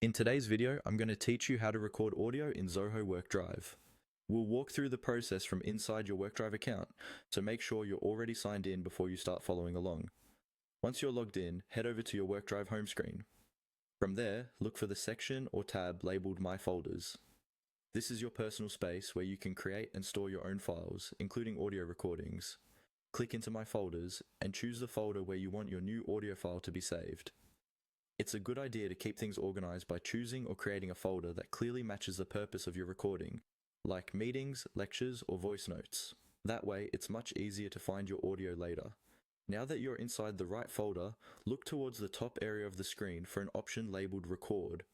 In today's video, I'm going to teach you how to record audio in Zoho WorkDrive. We'll walk through the process from inside your WorkDrive account, so make sure you're already signed in before you start following along. Once you're logged in, head over to your WorkDrive home screen. From there, look for the section or tab labeled My Folders. This is your personal space where you can create and store your own files, including audio recordings. Click into My Folders and choose the folder where you want your new audio file to be saved. It's a good idea to keep things organized by choosing or creating a folder that clearly matches the purpose of your recording, like meetings, lectures, or voice notes. That way, it's much easier to find your audio later. Now that you're inside the right folder, look towards the top area of the screen for an option labeled Record.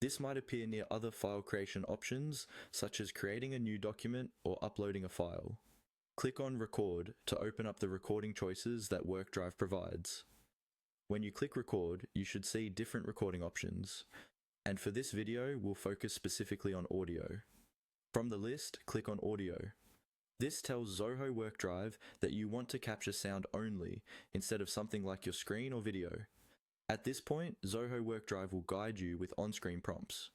This might appear near other file creation options, such as creating a new document or uploading a file. Click on Record to open up the recording choices that WorkDrive provides. When you click record, you should see different recording options. And for this video, we'll focus specifically on audio. From the list, click on audio. This tells Zoho WorkDrive that you want to capture sound only, instead of something like your screen or video. At this point, Zoho WorkDrive will guide you with on-screen prompts.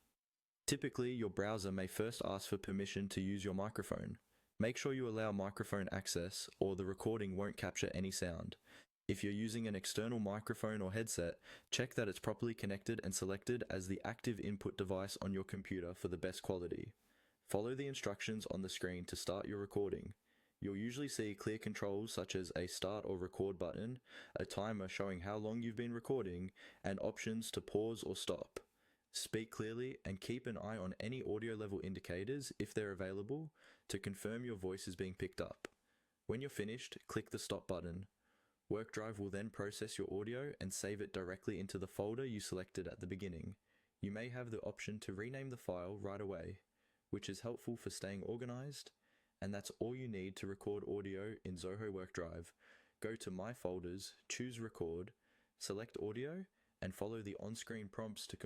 Typically, your browser may first ask for permission to use your microphone. Make sure you allow microphone access, or the recording won't capture any sound. If you're using an external microphone or headset, check that it's properly connected and selected as the active input device on your computer for the best quality. Follow the instructions on the screen to start your recording. You'll usually see clear controls such as a start or record button, a timer showing how long you've been recording, and options to pause or stop. Speak clearly and keep an eye on any audio level indicators, if they're available, to confirm your voice is being picked up. When you're finished, click the stop button. WorkDrive will then process your audio and save it directly into the folder you selected at the beginning. You may have the option to rename the file right away, which is helpful for staying organized, and that's all you need to record audio in Zoho WorkDrive. Go to My Folders, choose Record, select Audio, and follow the on-screen prompts to